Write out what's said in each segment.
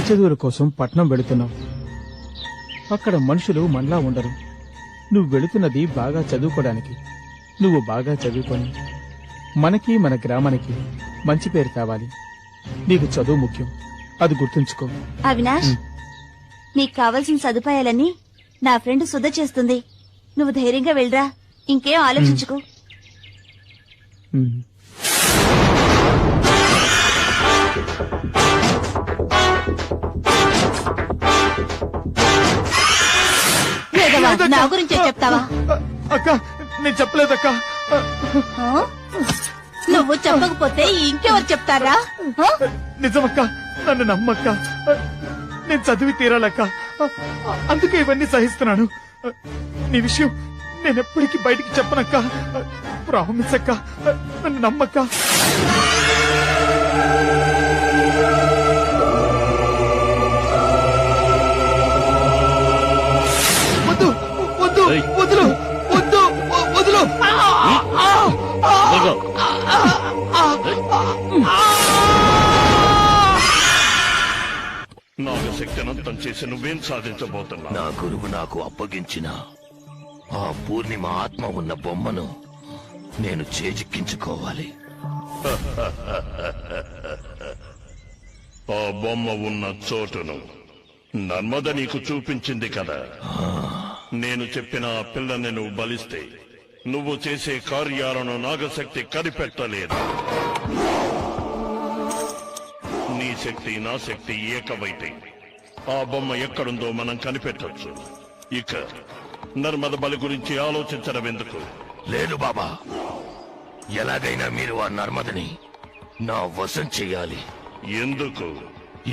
చదువుల కోసం పట్నం వెళుతున్నావు. అక్కడ మనుషులు మనలా ఉండరు. నువ్వు వెళుతున్నది బాగా చదువుకోవడానికి. నువ్వు బాగా చదువుకొని మనకి మన గ్రామానికి మంచి పేరు కావాలి. నీకు చదువు ముఖ్యం, అది గుర్తుంచుకో. అవినాష్, నీకు కావలసిన సదుపాయాలన్నీ నా ఫ్రెండ్ సుధ చేస్తుంది. నువ్వు ధైర్యంగా వెళ్ళరా, ఇంకేం ఆలోచించుకో. నా గురించే చెప్తావా? అక్క, నేను చెప్పలేదక్క. నువ్వు చెప్పకపోతే ఇంకెవరు చెప్తారా? నిజమక్క, నన్ను నమ్మక్క. నేను చదివి తీరాలక్క, అందుకే ఇవన్నీ సహిస్తున్నాను. నీ విషయం నేనెప్పటికీ బయటికి చెప్పనక్క. ప్రామిస్ అక్క, నన్ను నమ్మక్క. వద్దు వద్దు వదులు వద్దు వదులు. నాగశక్తినంతం చేసి నువ్వేం సాధించబోతున్నా? నా గురువు నాకు అప్పగించిన ఆ పూర్ణిమ ఆత్మ ఉన్న బొమ్మను నేను చేజిక్కించుకోవాలి. ఆ బొమ్మ ఉన్న చోటును నర్మద నీకు చూపించింది కదా. నేను చెప్పిన ఆ పిల్లని నువ్వు బలిస్తే నువ్వు చేసే కార్యాలను నాగశక్తి కనిపెట్టలేదు. నీ శక్తి నా శక్తి ఏకమైతే ఆ బొమ్మ ఎక్కడుందో మనం కనిపెట్టొచ్చు. ఇక నర్మద బలి గురించి ఆలోచించడం ఎందుకు? లేదు బాబా, ఎలాగైనా మీరు ఆ నర్మదని నా వశం చెయ్యాలి. ఎందుకు?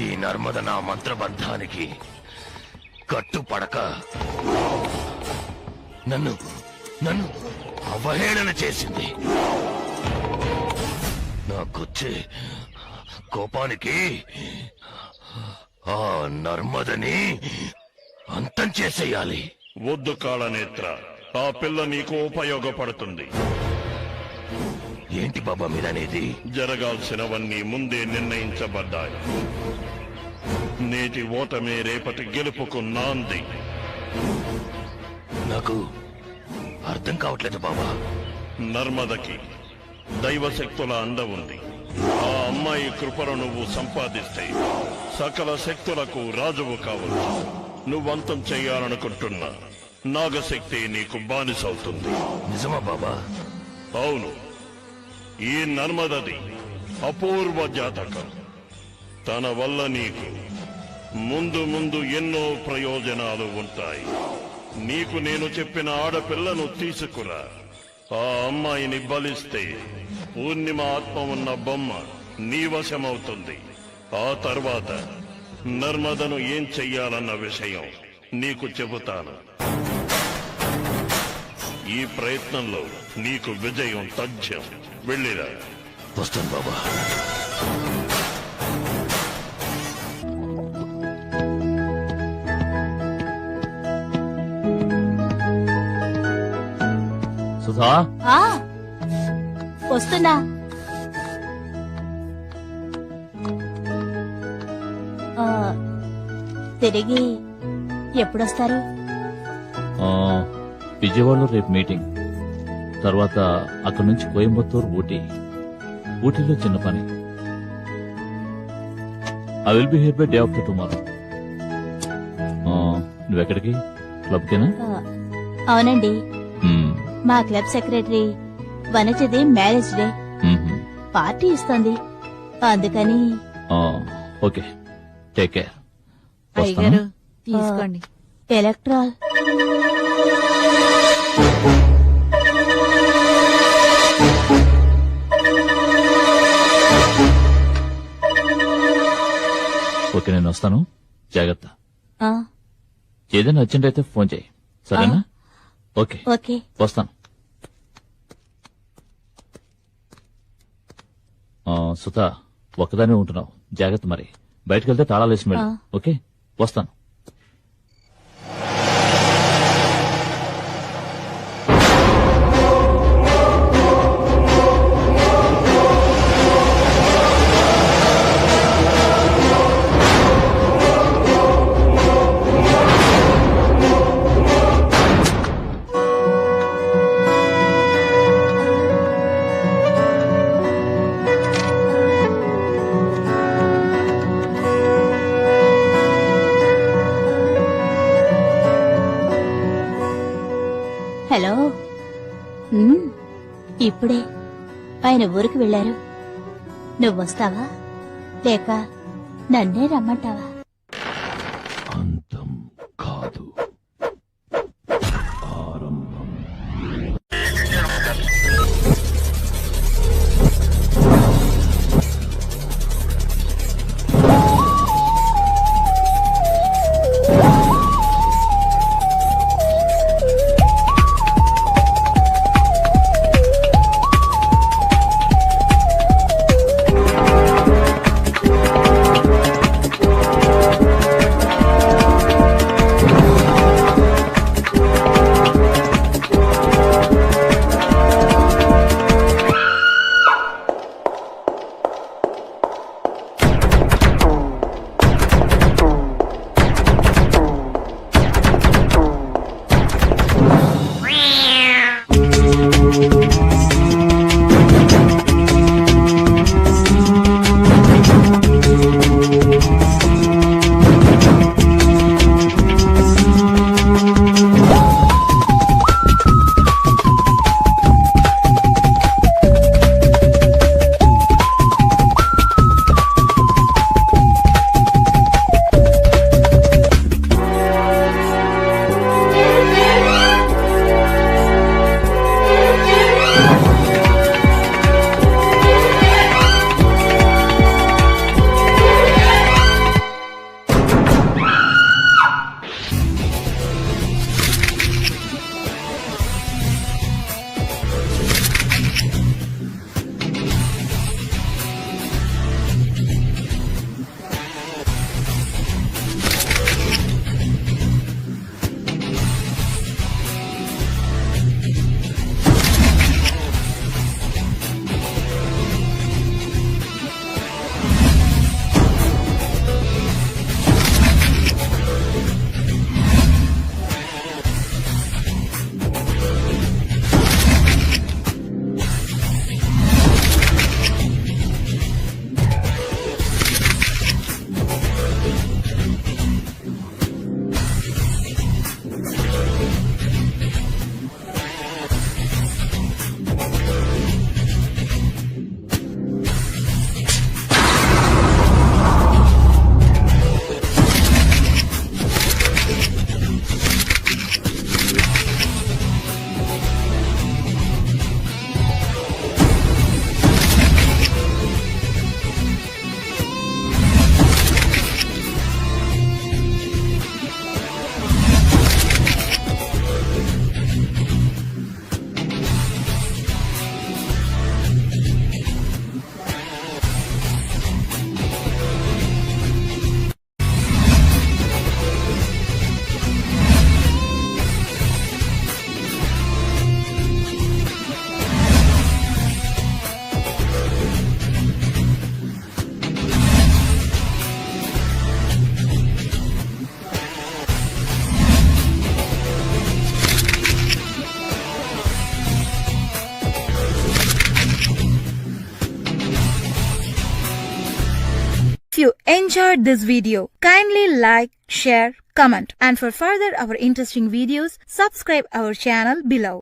ఈ నర్మద నా మంత్రబంధానికి కట్టుపడక నన్ను నన్ను అవహేళన చేసింది. నాకొచ్చే కోపానికి ఆ నర్మదని అంతం చేసేయాలి. వద్దు కాళనేత్ర, ఆ పిల్ల నీకు ఉపయోగపడుతుంది. ఏంటి బాబా మీరనేది? జరగాల్సినవన్నీ ముందే నిర్ణయించబడ్డాయి. నేటి ఓటమే రేపటి గెలుపుకు నాంది. నాకు అర్థం కావట్లేదు బాబా. నర్మదకి దైవశక్తుల అండ ఉంది. ఆ అమ్మాయి కృపను నువ్వు సంపాదిస్తే సకల శక్తులకు రాజువు కావచ్చు. నువ్వంతం చెయ్యాలనుకుంటున్నా నాగశక్తి నీకు బానిసవుతుంది. నిజమా బాబా? అవును. ఈ నర్మదది అపూర్వ జాతకం. తన వల్ల నీకు ముందు ముందు ఎన్నో ప్రయోజనాలు ఉంటాయి. నీకు నేను చెప్పిన ఆడపిల్లను తీసుకురా. ఆ అమ్మాయిని బలిస్తే పూర్ణిమ ఆత్మ ఉన్న బొమ్మ నీ వశమవుతుంది. ఆ తర్వాత నర్మదను ఏం చెయ్యాలన్న విషయం నీకు చెబుతాను. ఈ ప్రయత్నంలో నీకు విజయం తథ్యం. వెళ్ళిరా. వస్తాను బాబా. సుధా, వస్తున్నా. తిరిగి ఎప్పుడొస్తారు? విజయవాడలో రేపు మీటింగ్, తర్వాత అక్కడి నుంచి కోయంబత్తూరు, ఊటీలో చిన్న పని. I will be here by day after tomorrow. నువ్వెక్కడికి? క్లబ్కేనా? అవునండి, మా క్లబ్ సెక్రటరీ వనజది మ్యారేజ్ డే పార్టీ ఇస్తుంది, అందుకని. Okay, take care. అయ్యగారు తీసుకోండి. ఎలక్ట్రాల్ ఓకే, నేను వస్తాను. జాగ్రత్త. ఏదైనా అర్జెంట్ అయితే ఫోన్ చేయి, సరేనా? ఓకే ఓకే, వస్తాను. సుధా, ఒక్కదానే ఉంటున్నావు, జాగ్రత్త. మరి బయటకు వెళ్తే తాళాలు వేసి వెళ్ళు. ఓకే, వస్తాను. ఇప్పుడే ఆయన ఊరికి వెళ్లారు. నువ్వొస్తావా లేక నన్నే రమ్మంటావా? అంతం కాదు, ఆరంభం. If you enjoyed this video, kindly like, share, comment, and for further our interesting videos, subscribe our channel below.